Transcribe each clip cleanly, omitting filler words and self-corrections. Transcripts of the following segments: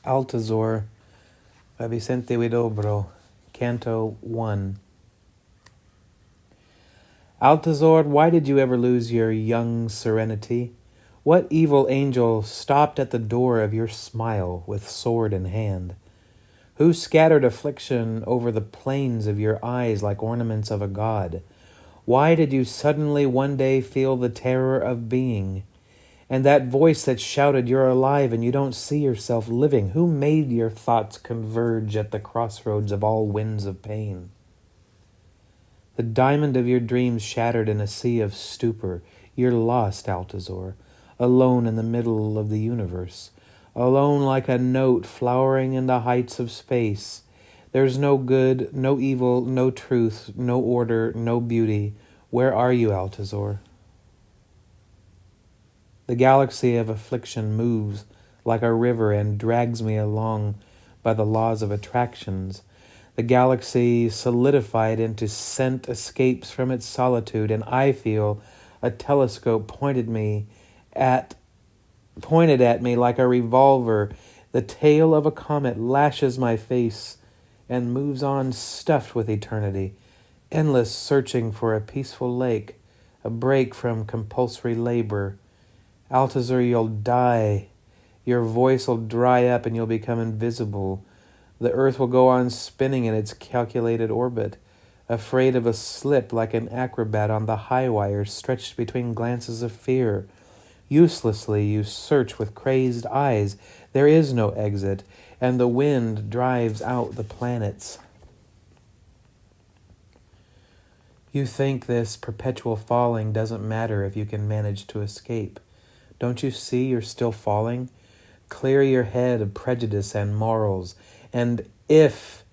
Altazor by Vicente Huidobro, Canto 1. Altazor, why did you ever lose your young serenity? What evil angel stopped at the door of your smile with sword in hand? Who scattered affliction over the plains of your eyes like ornaments of a god? Why did you suddenly one day feel the terror of being? And that voice that shouted, "You're alive and you don't see yourself living." Who made your thoughts converge at the crossroads of all winds of pain? The diamond of your dreams shattered in a sea of stupor. You're lost, Altazor, alone in the middle of the universe, alone like a note flowering in the heights of space. There's no good, no evil, no truth, no order, no beauty. Where are you, Altazor? The galaxy of affliction moves like a river and drags me along by the laws of attractions. The galaxy solidified into scent escapes from its solitude, and I feel a telescope pointed at me like a revolver. The tail of a comet lashes my face and moves on stuffed with eternity, endless searching for a peaceful lake, a break from compulsory labor. Altazor, you'll die. Your voice will dry up and you'll become invisible. The earth will go on spinning in its calculated orbit, afraid of a slip like an acrobat on the high wires stretched between glances of fear. Uselessly you search with crazed eyes. There is no exit, and the wind drives out the planets. You think this perpetual falling doesn't matter if you can manage to escape. Don't you see you're still falling? Clear your head of prejudice and morals. And if,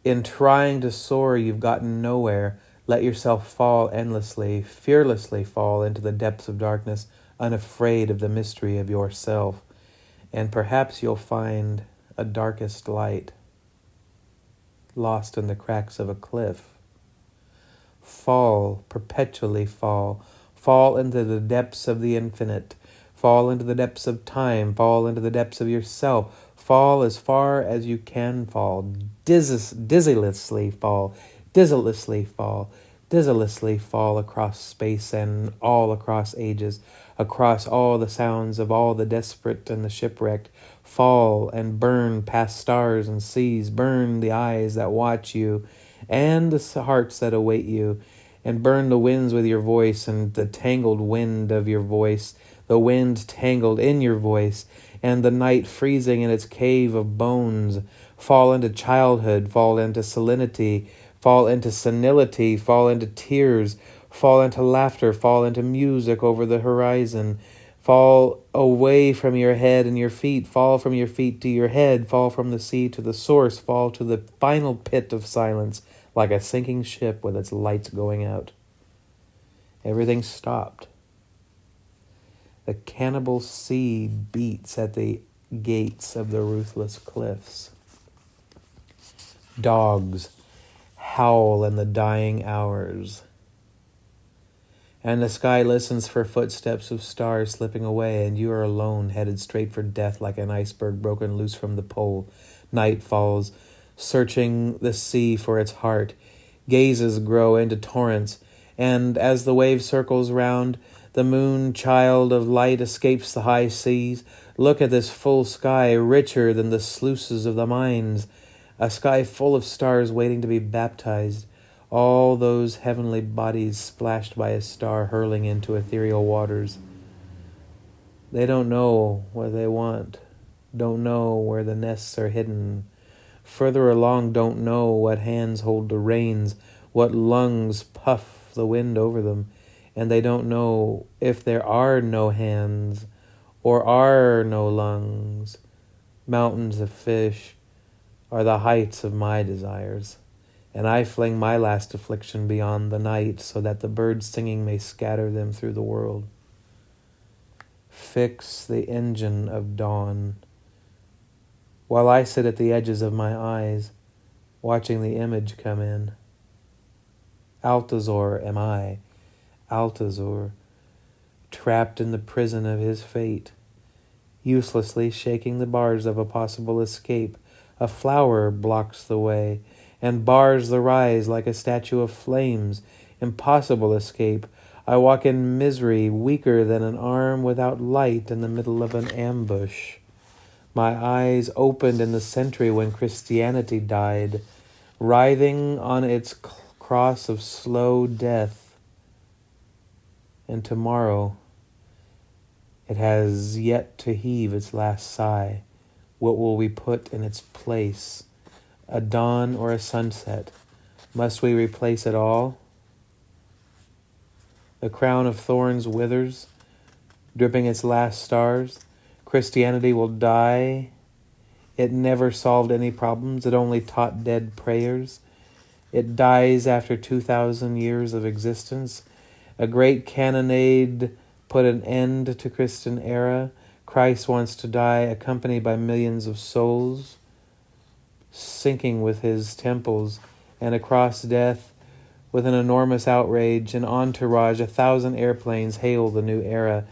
in trying to soar, you've gotten nowhere, let yourself fall endlessly, fearlessly fall into the depths of darkness, unafraid of the mystery of yourself. And perhaps you'll find a darkest light, lost in the cracks of a cliff. Fall, perpetually fall. Fall into the depths of the infinite. Fall into the depths of time. Fall into the depths of yourself. Fall as far as you can fall. Dizzilessly fall. Dizzilessly fall. Dizzilessly fall across space and all across ages. Across all the sounds of all the desperate and the shipwrecked. Fall and burn past stars and seas. Burn the eyes that watch you and the hearts that await you. And burn the winds with your voice and the tangled wind of your voice. The wind tangled in your voice, and the night freezing in its cave of bones. Fall into childhood, fall into salinity, fall into senility, fall into tears, fall into laughter, fall into music over the horizon. Fall away from your head and your feet, fall from your feet to your head, fall from the sea to the source, fall to the final pit of silence, like a sinking ship with its lights going out. Everything stopped. The cannibal sea beats at the gates of the ruthless cliffs. Dogs howl in the dying hours. And the sky listens for footsteps of stars slipping away, and you are alone, headed straight for death like an iceberg broken loose from the pole. Night falls, searching the sea for its heart. Gazes grow into torrents, and as the wave circles round, the moon, child of light, escapes the high seas. Look at this full sky, richer than the sluices of the mines. A sky full of stars waiting to be baptized. All those heavenly bodies splashed by a star hurling into ethereal waters. They don't know what they want. Don't know where the nests are hidden. Further along, don't know what hands hold the reins, what lungs puff the wind over them. And they don't know if there are no hands or are no lungs. Mountains of fish are the heights of my desires, and I fling my last affliction beyond the night so that the birds singing may scatter them through the world. Fix the engine of dawn, while I sit at the edges of my eyes, watching the image come in. Altazor am I, Altazor, trapped in the prison of his fate. uselessly shaking the bars of a possible escape. A flower blocks the way and bars the rise like a statue of flames. Impossible escape. I walk in misery, weaker than an arm without light in the middle of an ambush. My eyes opened in the century when Christianity died, writhing on its cross of slow death. And tomorrow it has yet to heave its last sigh. What will we put in its place? A dawn or a sunset? Must we replace it all? The crown of thorns withers, dripping its last stars. Christianity will die. It never solved any problems. It only taught dead prayers. It dies after 2,000 years of existence. A great cannonade put an end to Christian era. Christ wants to die accompanied by millions of souls, sinking with his temples, and across death, with an enormous outrage, an entourage, 1,000 airplanes hail the new era.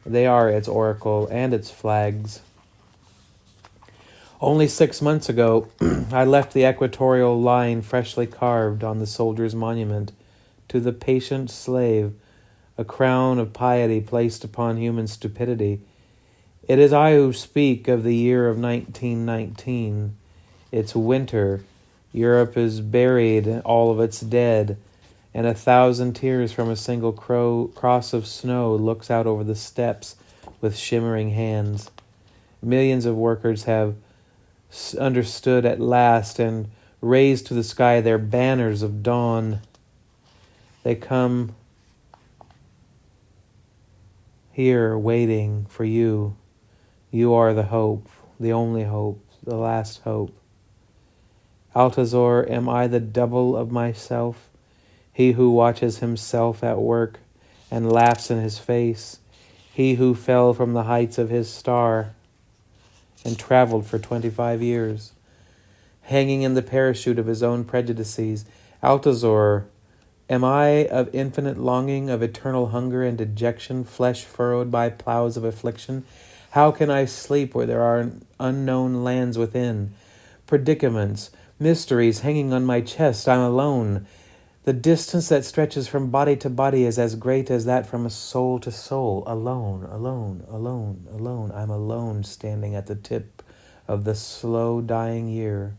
They are its oracle and its flags. Only 6 months ago, I left the equatorial line freshly carved on the soldier's monument to the patient slave, a crown of piety placed upon human stupidity. It is I who speak of the year of 1919. It's winter. Europe is buried, all of its dead, and 1,000 tears from a single cross of snow looks out over the steppes with shimmering hands. Millions of workers have understood at last and raised to the sky their banners of dawn. They come here waiting for you. You are the hope, the only hope, the last hope. Altazor, am I the double of myself, he who watches himself at work and laughs in his face, he who fell from the heights of his star and traveled for 25 years, hanging in the parachute of his own prejudices? Altazor, am I of infinite longing, of eternal hunger and dejection, flesh furrowed by plows of affliction? How can I sleep where there are unknown lands within, predicaments, mysteries hanging on my chest? I'm alone. The distance that stretches from body to body is as great as that from soul to soul. Alone, alone, alone, alone. I'm alone, standing at the tip of the slow dying year.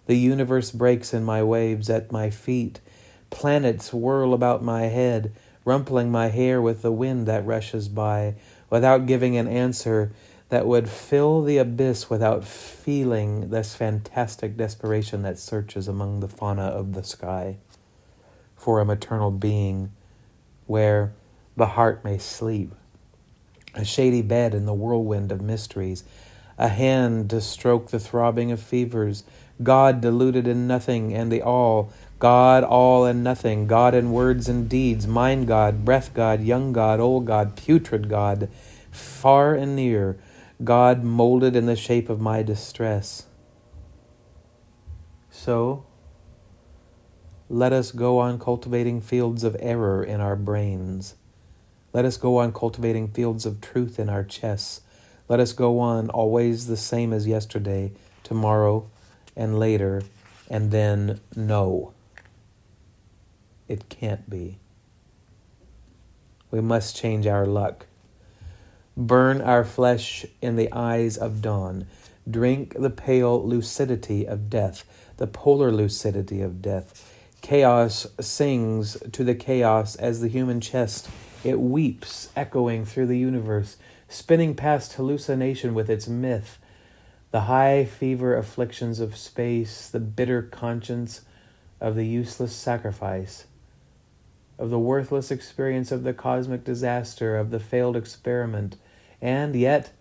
The universe breaks in my waves at my feet. Planets whirl about my head, rumpling my hair with the wind that rushes by, without giving an answer that would fill the abyss, without feeling this fantastic desperation that searches among the fauna of the sky for a maternal being where the heart may sleep. A shady bed in the whirlwind of mysteries, a hand to stroke the throbbing of fevers, God diluted in nothing and the all, God all and nothing, God in words and deeds, mind God, breath God, young God, old God, putrid God, far and near, God molded in the shape of my distress. So, let us go on cultivating fields of error in our brains. Let us go on cultivating fields of truth in our chests. Let us go on always the same as yesterday, tomorrow, and later, and then no. It can't be. We must change our luck. Burn our flesh in the eyes of dawn. Drink the pale lucidity of death, the polar lucidity of death. Chaos sings to the chaos as the human chest. It weeps, echoing through the universe, spinning past hallucination with its myth. The high fever afflictions of space, the bitter conscience of the useless sacrifice, of the worthless experience of the cosmic disaster, of the failed experiment. And yet,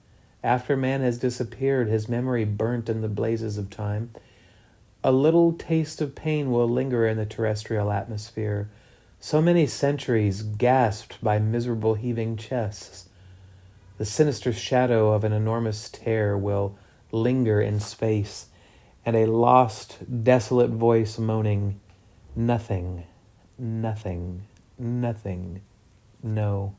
after man has disappeared, his memory burnt in the blazes of time, a little taste of pain will linger in the terrestrial atmosphere. So many centuries gasped by miserable heaving chests. The sinister shadow of an enormous tear will linger in space, and a lost, desolate voice moaning, nothing, nothing, nothing, no.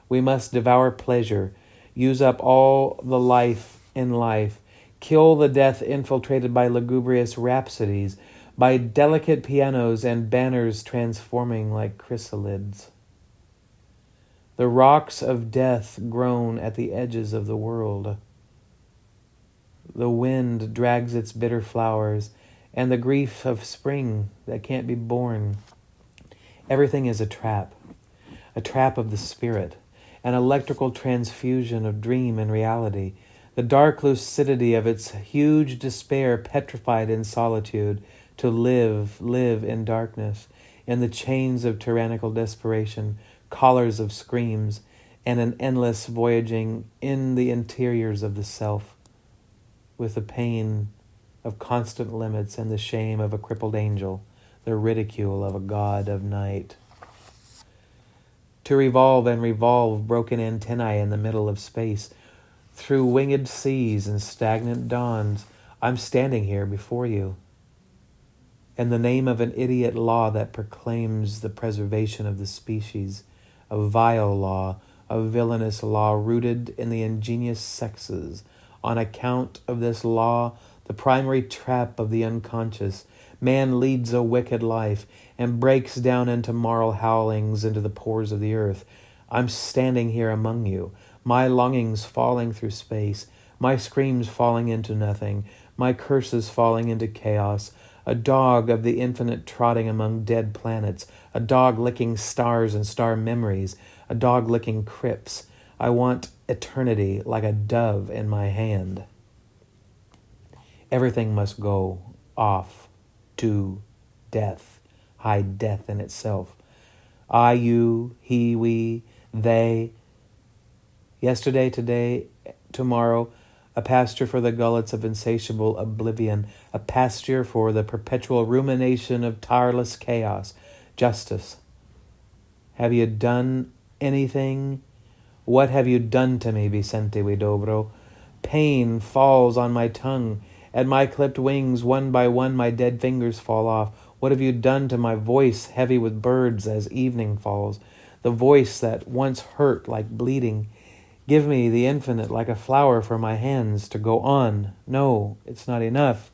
We must devour pleasure, use up all the life in life, kill the death infiltrated by lugubrious rhapsodies, by delicate pianos and banners transforming like chrysalids. The rocks of death groan at the edges of the world. The wind drags its bitter flowers, and the grief of spring that can't be born. Everything is a trap of the spirit, an electrical transfusion of dream and reality, the dark lucidity of its huge despair petrified in solitude, to live in darkness, in the chains of tyrannical desperation, collars of screams, and an endless voyaging in the interiors of the self, with the pain of constant limits and the shame of a crippled angel, the ridicule of a god of night. To revolve and revolve broken antennae in the middle of space, through winged seas and stagnant dawns, I'm standing here before you. In the name of an idiot law that proclaims the preservation of the species, a vile law, a villainous law rooted in the ingenious sexes. On account of this law, the primary trap of the unconscious, man leads a wicked life and breaks down into moral howlings into the pores of the earth. I'm standing here among you, my longings falling through space, my screams falling into nothing, my curses falling into chaos, a dog of the infinite trotting among dead planets, a dog licking stars and star memories, a dog licking crypts. I want eternity like a dove in my hand. Everything must go off to death, hide death in itself. I, you, he, we, they. Yesterday, today, tomorrow, a pasture for the gullets of insatiable oblivion, a pasture for the perpetual rumination of tireless chaos. Justice. Have you done anything? What have you done to me, Vicente Huidobro? Pain falls on my tongue. At my clipped wings, one by one, my dead fingers fall off. What have you done to my voice, heavy with birds as evening falls? The voice that once hurt like bleeding. Give me the infinite like a flower for my hands to go on. No, it's not enough.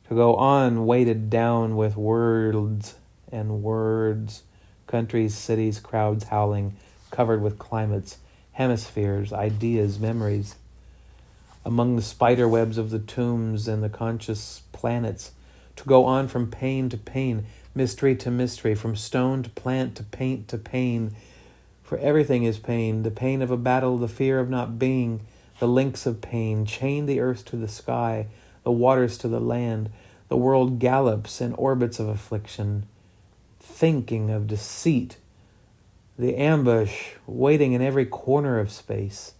To go on weighted down with words and words. Countries, cities, crowds howling, covered with climates, hemispheres, ideas, memories. Among the spider webs of the tombs and the conscious planets. To go on from pain to pain, mystery to mystery, from stone to plant to paint to pain. For everything is pain, the pain of a battle, the fear of not being, the links of pain, chain the earth to the sky, the waters to the land. The world gallops in orbits of affliction, thinking of deceit, the ambush waiting in every corner of space.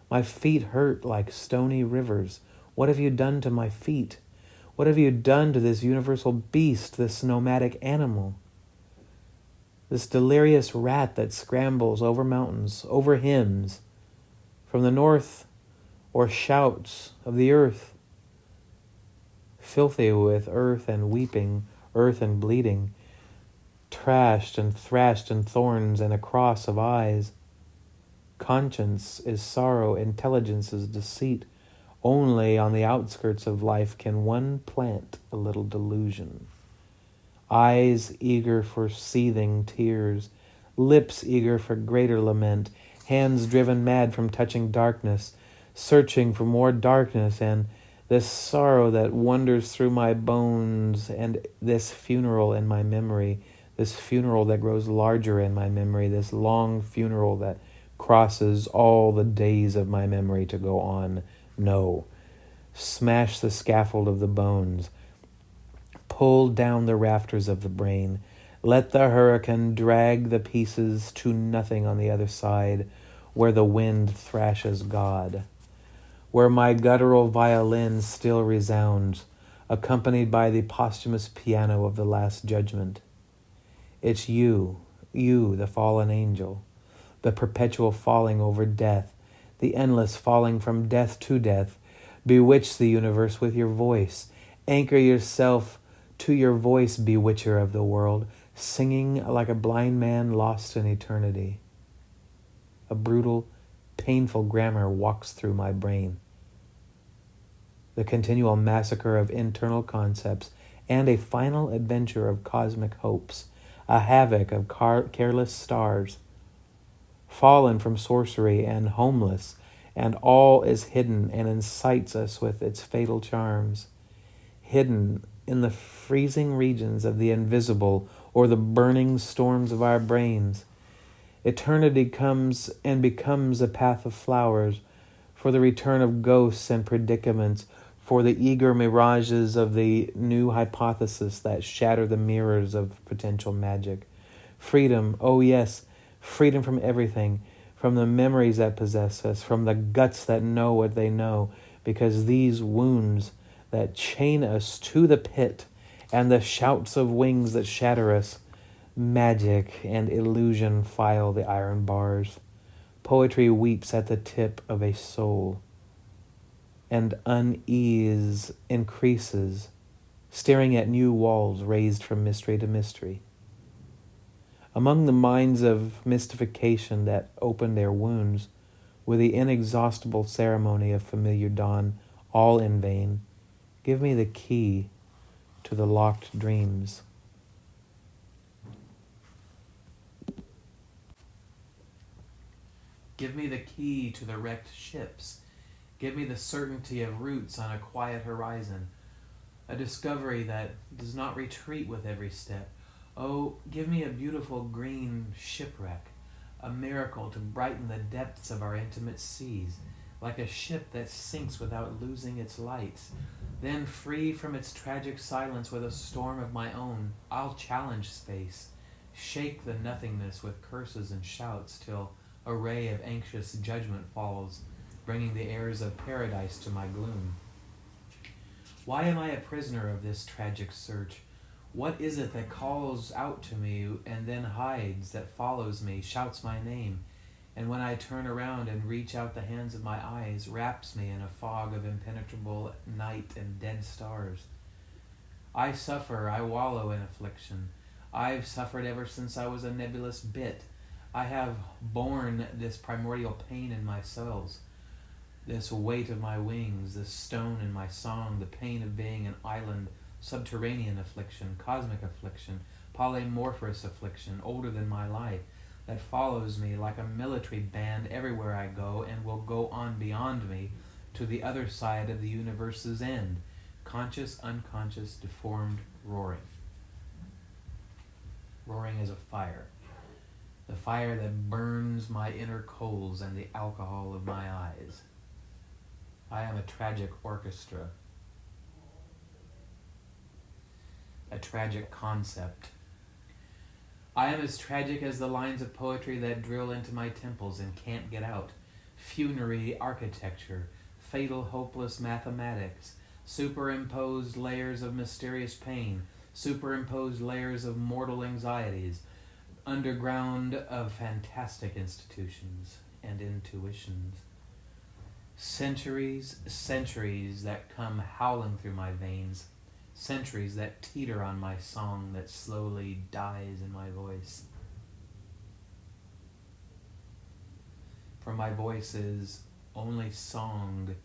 My feet hurt like stony rivers. What have you done to my feet? What have you done to this universal beast, this nomadic animal? This delirious rat that scrambles over mountains, over hymns, from the north or shouts of the earth, filthy with earth and weeping, earth and bleeding, trashed and thrashed in thorns and a cross of eyes. Conscience is sorrow, intelligence is deceit. Only on the outskirts of life can one plant a little delusion. Eyes eager for seething tears, lips eager for greater lament, hands driven mad from touching darkness, searching for more darkness, and this sorrow that wanders through my bones, and this funeral in my memory, this funeral that grows larger in my memory, this long funeral that crosses all the days of my memory to go on. No. Smash the scaffold of the bones. Pull down the rafters of the brain. Let the hurricane drag the pieces to nothing on the other side, where the wind thrashes God, where my guttural violin still resounds, accompanied by the posthumous piano of the Last Judgment. It's you, the fallen angel, the perpetual falling over death, the endless falling from death to death. Bewitch the universe with your voice. Anchor yourself to your voice, bewitcher of the world, singing like a blind man lost in eternity. A brutal, painful grammar walks through my brain. The continual massacre of internal concepts and a final adventure of cosmic hopes, a havoc of careless stars, fallen from sorcery and homeless, and all is hidden and incites us with its fatal charms, hidden in the freezing regions of the invisible or the burning storms of our brains. Eternity comes and becomes a path of flowers, for the return of ghosts and predicaments, for the eager mirages of the new hypothesis that shatter the mirrors of potential magic. Freedom, oh yes, freedom from everything, from the memories that possess us, from the guts that know what they know, because these wounds that chain us to the pit and the shouts of wings that shatter us, magic and illusion file the iron bars. Poetry weeps at the tip of a soul, and unease increases, staring at new walls raised from mystery to mystery. Among the mines of mystification that open their wounds, with the inexhaustible ceremony of familiar dawn, all in vain, give me the key to the locked dreams. Give me the key to the wrecked ships. Give me the certainty of roots on a quiet horizon, a discovery that does not retreat with every step. Oh, give me a beautiful green shipwreck, a miracle to brighten the depths of our intimate seas, like a ship that sinks without losing its lights. Then, free from its tragic silence with a storm of my own, I'll challenge space, shake the nothingness with curses and shouts, till a ray of anxious judgment falls, bringing the airs of paradise to my gloom. Why am I a prisoner of this tragic search? What is it that calls out to me and then hides, that follows me, shouts my name, and when I turn around and reach out the hands of my eyes, wraps me in a fog of impenetrable night and dead stars? I suffer, I wallow in affliction. I've suffered ever since I was a nebulous bit. I have borne this primordial pain in my cells, this weight of my wings, this stone in my song, the pain of being an island, subterranean affliction, cosmic affliction, polymorphous affliction, older than my life, that follows me like a military band everywhere I go and will go on beyond me to the other side of the universe's end, conscious, unconscious, deformed, roaring. Roaring as a fire, the fire that burns my inner coals and the alcohol of my eyes. I am a tragic orchestra, a tragic concept. I am as tragic as the lines of poetry that drill into my temples and can't get out. Funerary architecture, fatal hopeless mathematics, superimposed layers of mysterious pain, superimposed layers of mortal anxieties, underground of fantastic institutions and intuitions. Centuries that come howling through my veins, centuries that teeter on my song that slowly dies in my voice. For my voice is only song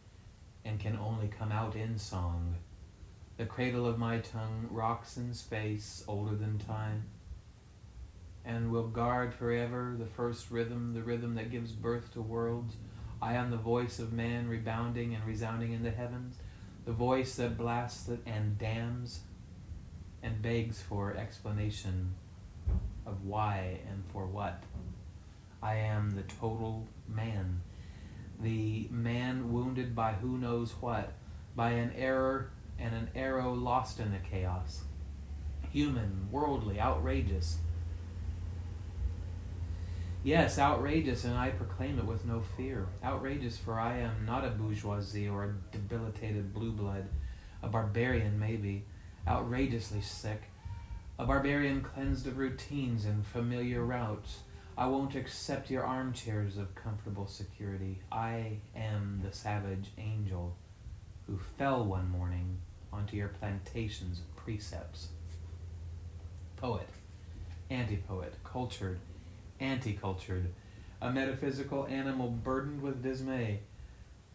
and can only come out in song. The cradle of my tongue rocks in space, older than time, and will guard forever the first rhythm, the rhythm that gives birth to worlds. I am the voice of man rebounding and resounding in the heavens, the voice that blasts and damns and begs for explanation of why and for what. I am the total man, the man wounded by who knows what, by an error and an arrow lost in the chaos. Human, worldly, outrageous. Yes, outrageous, and I proclaim it with no fear. Outrageous, for I am not a bourgeoisie or a debilitated blue blood, a barbarian maybe, outrageously sick, a barbarian cleansed of routines and familiar routes. I won't accept your armchairs of comfortable security. I am the savage angel who fell one morning onto your plantations of precepts. Poet, anti-poet, cultured, anti-cultured, a metaphysical animal burdened with dismay,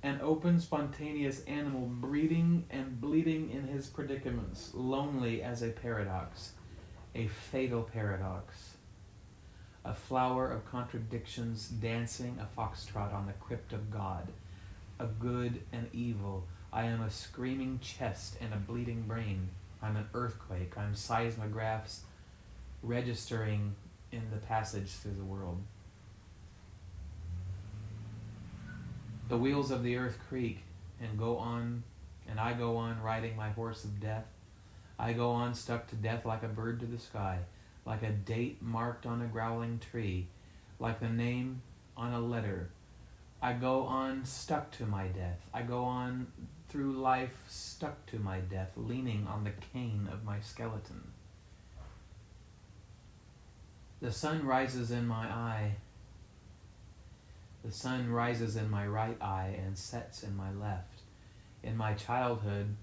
an open, spontaneous animal breeding and bleeding in his predicaments, lonely as a paradox, a fatal paradox, a flower of contradictions dancing a foxtrot on the crypt of God, a good and evil. I am a screaming chest and a bleeding brain. I'm an earthquake. I'm seismographs registering in the passage through the world. The wheels of the earth creak and go on, and I go on riding my horse of death. I go on stuck to death like a bird to the sky, like a date marked on a growling tree, like the name on a letter. I go on stuck to my death. I go on through life stuck to my death, leaning on the cane of my skeleton. The sun rises in my eye. The sun rises in my right eye and sets in my left. In my childhood,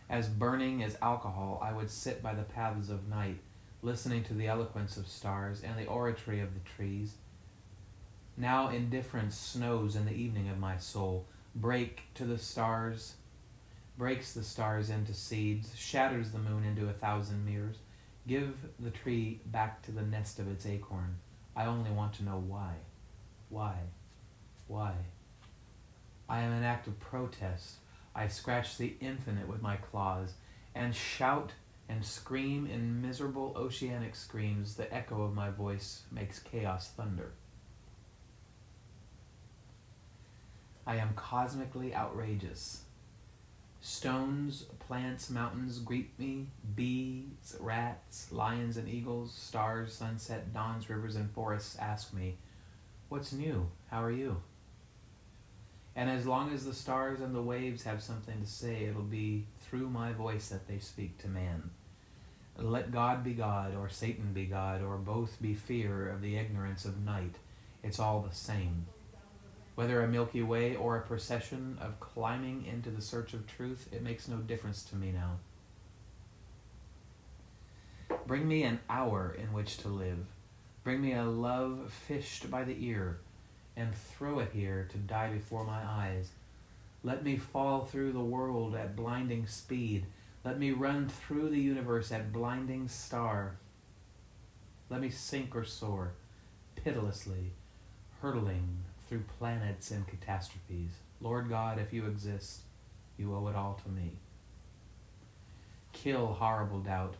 as burning as alcohol, I would sit by the paths of night, listening to the eloquence of stars and the oratory of the trees. Now indifference snows in the evening of my soul, breaks the stars into seeds, shatters the moon into 1,000 mirrors. Give the tree back to the nest of its acorn. I only want to know why. Why? I am an act of protest. I scratch the infinite with my claws and shout and scream in miserable oceanic screams. The echo of my voice makes chaos thunder. I am cosmically outrageous. Stones, plants, mountains greet me, bees, rats, lions and eagles, stars, sunset, dawns, rivers and forests ask me, "What's new? How are you?" And as long as the stars and the waves have something to say, it'll be through my voice that they speak to man. Let God be God, or Satan be God, or both be fear of the ignorance of night. It's all the same. Whether a Milky Way or a procession of climbing into the search of truth, it makes no difference to me now. Bring me an hour in which to live. Bring me a love fished by the ear, and throw it here to die before my eyes. Let me fall through the world at blinding speed. Let me run through the universe at blinding star. Let me sink or soar, pitilessly, hurtling through planets and catastrophes. Lord God, if you exist, you owe it all to me. Kill horrible doubt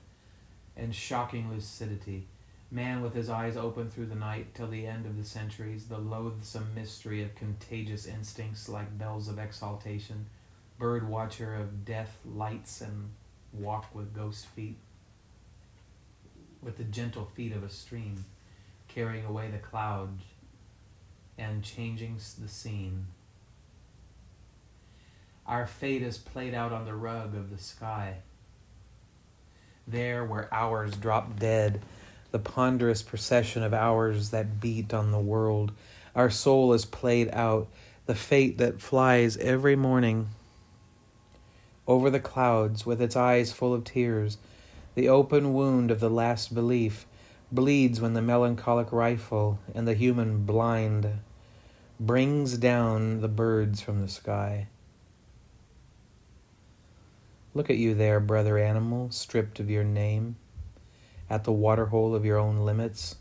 and shocking lucidity. Man with his eyes open through the night till the end of the centuries, the loathsome mystery of contagious instincts like bells of exaltation. Bird watcher of death lights and walk with ghost feet, with the gentle feet of a stream, carrying away the clouds and changing the scene. Our fate is played out on the rug of the sky. There where hours drop dead, the ponderous procession of hours that beat on the world, our soul is played out, the fate that flies every morning over the clouds with its eyes full of tears. The open wound of the last belief bleeds when the melancholic rifle and the human blind brings down the birds from the sky. Look at you there, brother animal, stripped of your name, at the waterhole of your own limits.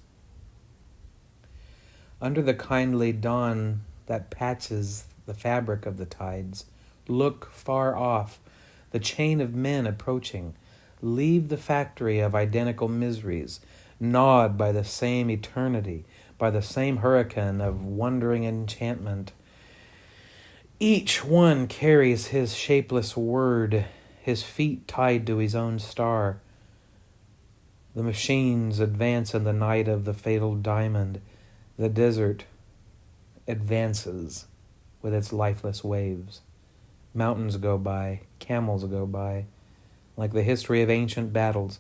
Under the kindly dawn that patches the fabric of the tides, look far off, the chain of men approaching. Leave the factory of identical miseries, gnawed by the same eternity, by the same hurricane of wandering enchantment. Each one carries his shapeless word, his feet tied to his own star. The machines advance in the night of the fatal diamond. The desert advances with its lifeless waves. Mountains go by, camels go by, like the history of ancient battles.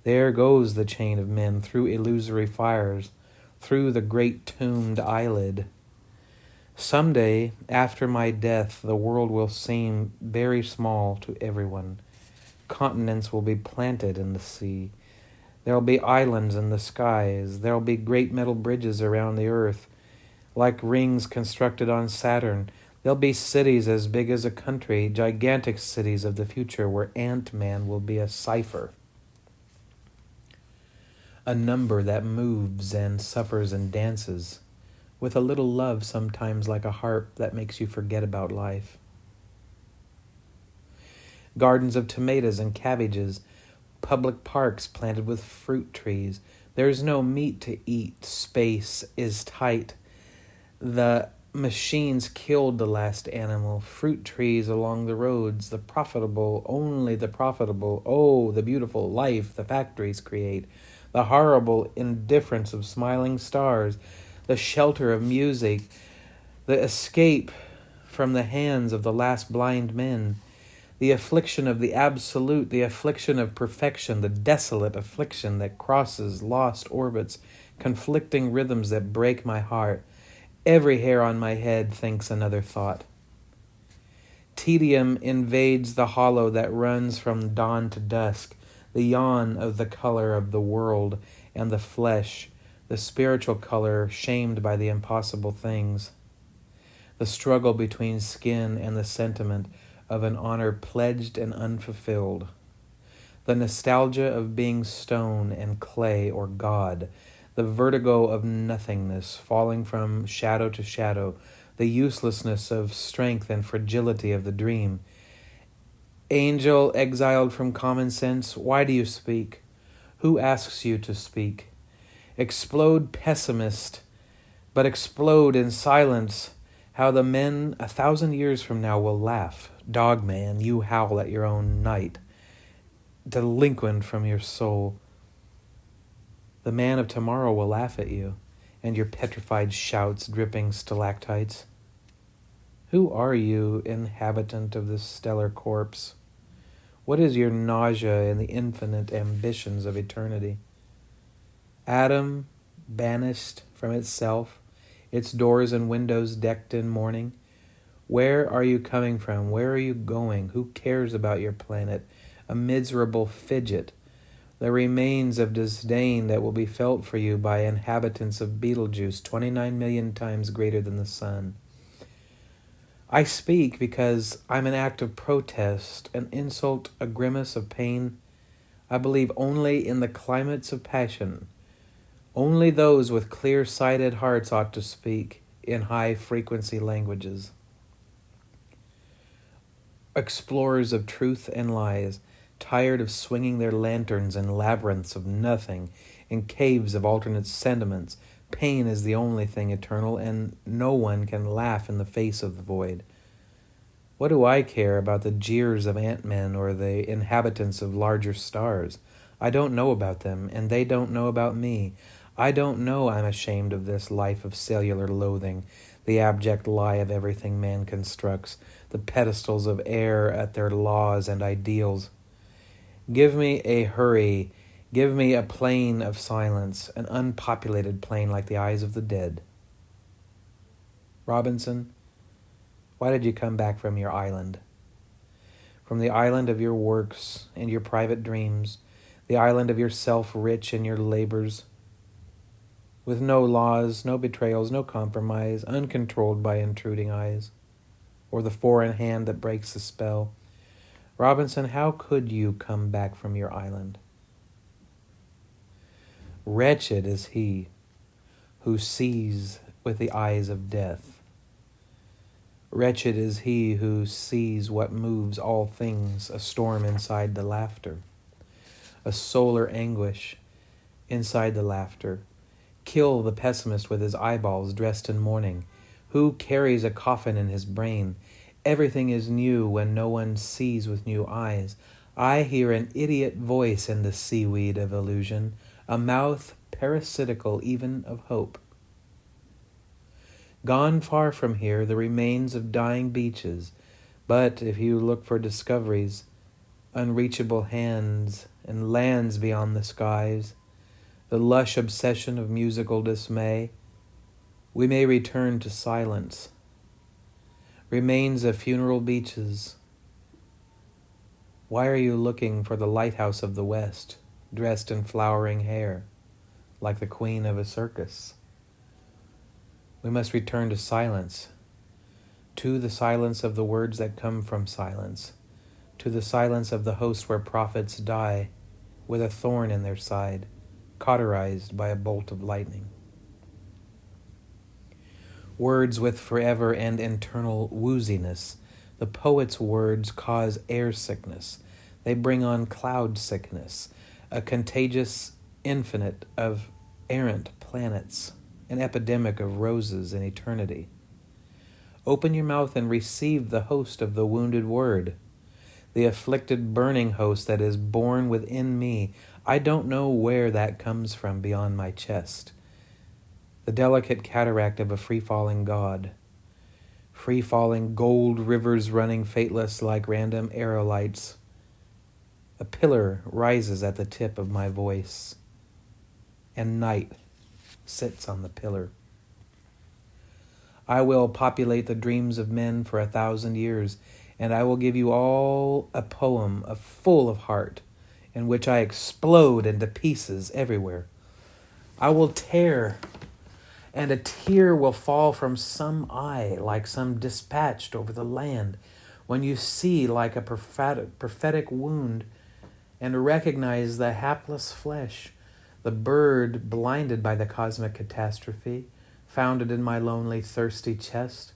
There goes the chain of men through illusory fires, through the great tombed eyelid. Someday, after my death, the world will seem very small to everyone. Continents will be planted in the sea. There'll be islands in the skies. There'll be great metal bridges around the earth, like rings constructed on Saturn. There'll be cities as big as a country, gigantic cities of the future where Ant-Man will be a cipher. A number that moves and suffers and dances, with a little love sometimes like a harp that makes you forget about life. Gardens of tomatoes and cabbages, public parks planted with fruit trees. There's no meat to eat. Space is tight. The machines killed the last animal. Fruit trees along the roads. The profitable, only the profitable. Oh, the beautiful life the factories create. The horrible indifference of smiling stars. The shelter of music. The escape from the hands of the last blind men. The affliction of the absolute, the affliction of perfection, the desolate affliction that crosses lost orbits, conflicting rhythms that break my heart. Every hair on my head thinks another thought. Tedium invades the hollow that runs from dawn to dusk, the yawn of the color of the world and the flesh, the spiritual color shamed by the impossible things. The struggle between skin and the sentiment of an honor pledged and unfulfilled. The nostalgia of being stone and clay or God. The vertigo of nothingness, falling from shadow to shadow. The uselessness of strength and fragility of the dream. Angel exiled from common sense, why do you speak? Who asks you to speak? Explode, pessimist, but explode in silence. How the men 1,000 years from now will laugh. Dogman, you howl at your own night, delinquent from your soul. The man of tomorrow will laugh at you, and your petrified shouts dripping stalactites. Who are you, inhabitant of this stellar corpse? What is your nausea in the infinite ambitions of eternity? Atom, banished from itself, its doors and windows decked in mourning. Where are you coming from? Where are you going? Who cares about your planet? A miserable fidget. The remains of disdain that will be felt for you by inhabitants of Betelgeuse, 29 million times greater than the sun. I speak because I'm an act of protest, an insult, a grimace of pain. I believe only in the climates of passion. Only those with clear-sighted hearts ought to speak in high-frequency languages. Explorers of truth and lies, tired of swinging their lanterns in labyrinths of nothing, in caves of alternate sentiments. Pain is the only thing eternal, and no one can laugh in the face of the void. What do I care about the jeers of ant-men or the inhabitants of larger stars? I don't know about them, and they don't know about me. I don't know I'm ashamed of this life of cellular loathing, the abject lie of everything man constructs, the pedestals of air at their laws and ideals. Give me a hurry, give me a plain of silence, an unpopulated plain like the eyes of the dead. Robinson, why did you come back from your island? From the island of your works and your private dreams, the island of yourself rich in your labors, with no laws, no betrayals, no compromise, uncontrolled by intruding eyes, or the foreign hand that breaks the spell. Robinson, how could you come back from your island? Wretched is he who sees with the eyes of death. Wretched is he who sees what moves all things, a storm inside the laughter, a solar anguish inside the laughter. Kill the pessimist with his eyeballs dressed in mourning. Who carries a coffin in his brain? Everything is new when no one sees with new eyes. I hear an idiot voice in the seaweed of illusion, a mouth parasitical even of hope. Gone far from here, the remains of dying beaches, but if you look for discoveries, unreachable hands and lands beyond the skies, the lush obsession of musical dismay, we may return to silence. Remains of funeral beaches. Why are you looking for the lighthouse of the West? dressed in flowering hair, like the queen of a circus. We must return to the silence of the words that come from silence, to the silence of the host where prophets die with a thorn in their side, cauterized by a bolt of lightning. Words with forever and eternal wooziness. The poet's words cause air sickness. They bring on cloud sickness, a contagious infinite of errant planets, an epidemic of roses in eternity. Open your mouth and receive the host of the wounded word, the afflicted burning host that is born within me. I don't know where that comes from beyond my chest. The delicate cataract of a free-falling God. Free-falling gold rivers running fateless like random aerolites. A pillar rises at the tip of my voice, and night sits on the pillar. I will populate the dreams of men for 1,000 years, and I will give you all a poem full of heart, in which I explode into pieces everywhere. I will tear, and a tear will fall from some eye, like some dispatched over the land, when you see like a prophetic wound, and recognize the hapless flesh, the bird blinded by the cosmic catastrophe, founded in my lonely, thirsty chest,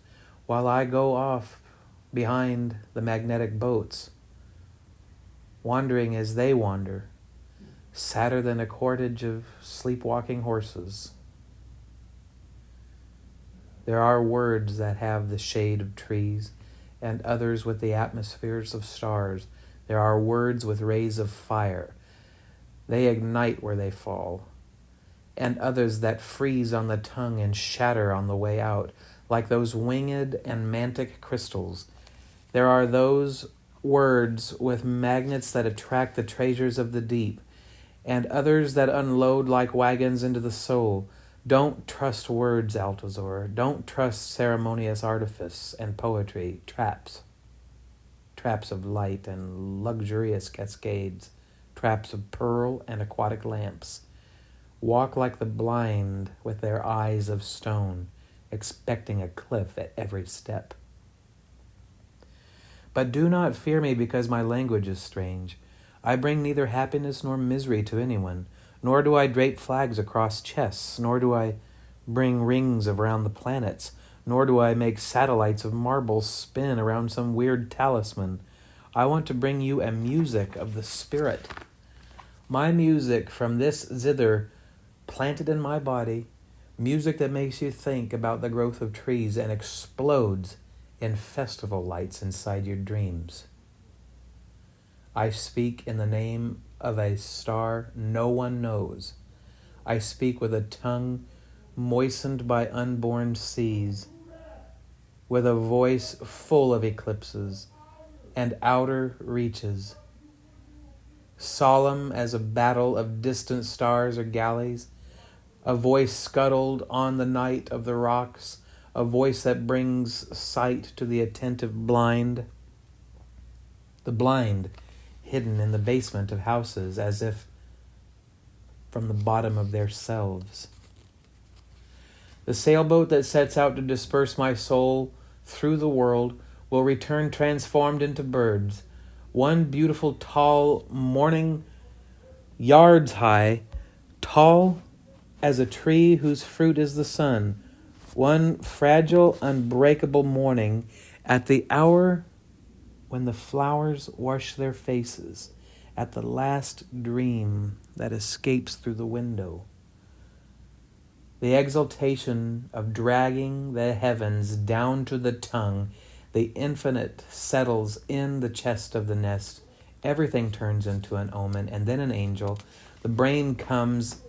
while I go off behind the magnetic boats, wandering as they wander, sadder than a cortege of sleepwalking horses. There are words that have the shade of trees, and others with the atmospheres of stars. There are words with rays of fire. They ignite where they fall. And others that freeze on the tongue and shatter on the way out, like those winged and mantic crystals. There are those words with magnets that attract the treasures of the deep, and others that unload like wagons into the soul. Don't trust words, Altazor. Don't trust ceremonious artifice and poetry, traps of light and luxurious cascades, traps of pearl and aquatic lamps. Walk like the blind with their eyes of stone, expecting a cliff at every step. But do not fear me because my language is strange. I bring neither happiness nor misery to anyone, nor do I drape flags across chests, nor do I bring rings around the planets, nor do I make satellites of marble spin around some weird talisman. I want to bring you a music of the spirit. My music from this zither planted in my body, music that makes you think about the growth of trees and explodes in festival lights inside your dreams. I speak in the name of a star no one knows. I speak with a tongue moistened by unborn seas, with a voice full of eclipses and outer reaches, solemn as a battle of distant stars or galleys, a voice scuttled on the night of the rocks, a voice that brings sight to the attentive blind, the blind hidden in the basement of houses as if from the bottom of their selves. The sailboat that sets out to disperse my soul through the world will return transformed into birds. One beautiful, tall morning, yards high, tall as a tree whose fruit is the sun. One fragile, unbreakable morning at the hour when the flowers wash their faces, at the last dream that escapes through the window. The exultation of dragging the heavens down to the tongue, the infinite settles in the chest of the nest. Everything turns into an omen and then an angel. The brain comes,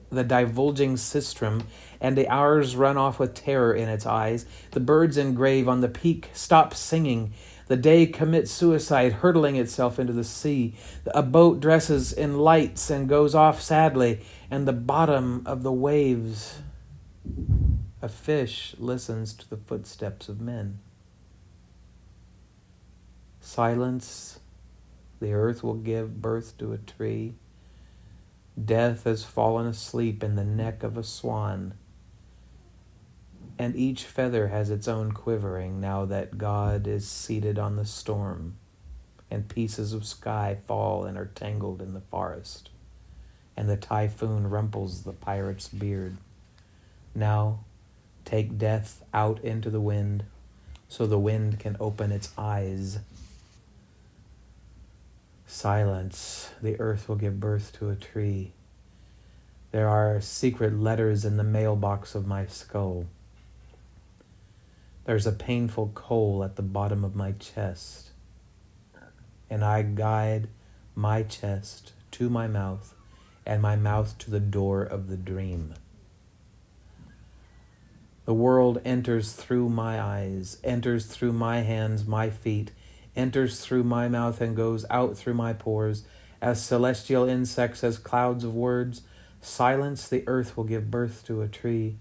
the divulging sistrum, and the hours run off with terror in its eyes. The birds engrave on the peak stop singing. The day commits suicide, hurtling itself into the sea. A boat dresses in lights and goes off sadly, and the bottom of the waves, a fish listens to the footsteps of men. Silence, the earth will give birth to a tree. Death has fallen asleep in the neck of a swan, and each feather has its own quivering now that God is seated on the storm, and pieces of sky fall and are tangled in the forest, and the typhoon rumples the pirate's beard. Now take death out into the wind, so the wind can open its eyes. Silence, the earth will give birth to a tree. There are secret letters in the mailbox of my skull. There's a painful coal at the bottom of my chest, and I guide my chest to my mouth, and my mouth to the door of the dream. The world enters through my eyes, enters through my hands, my feet, enters through my mouth and goes out through my pores, as celestial insects, as clouds of words. Silence, the earth will give birth to a tree.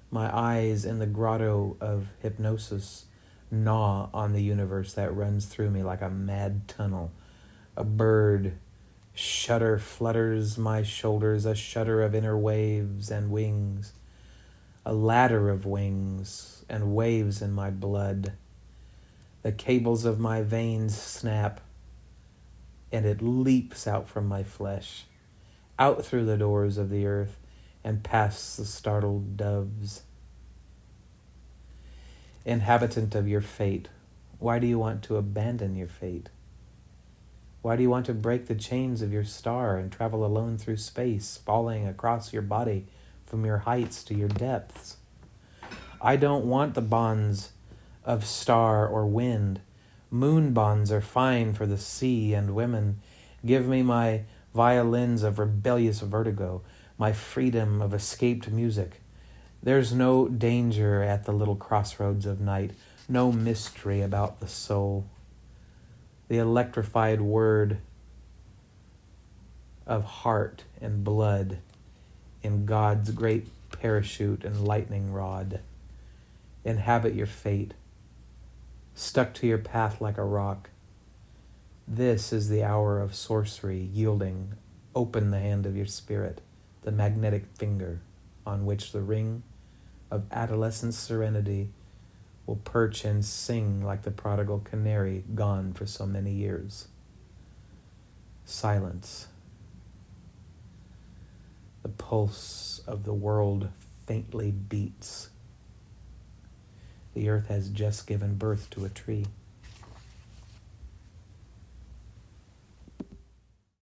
My eyes in the grotto of hypnosis gnaw on the universe that runs through me like a mad tunnel. A bird shudder flutters my shoulders, a shudder of inner waves and wings, a ladder of wings and waves in my blood. The cables of my veins snap, and it leaps out from my flesh, out through the doors of the earth, and past the startled doves. Inhabitant of your fate, why do you want to abandon your fate? Why do you want to break the chains of your star and travel alone through space, falling across your body from your heights to your depths? I don't want the bonds of star or wind. Moon bonds are fine for the sea and women. Give me my violins of rebellious vertigo, my freedom of escaped music. There's no danger at the little crossroads of night, no mystery about the soul. The electrified word of heart and blood in God's great parachute and lightning rod. Inhabit your fate, stuck to your path like a rock. This is the hour of sorcery, yielding. Open the hand of your spirit, the magnetic finger on which the ring of adolescent serenity will perch and sing like the prodigal canary gone for so many years. Silence. The pulse of the world faintly beats. The earth has just given birth to a tree.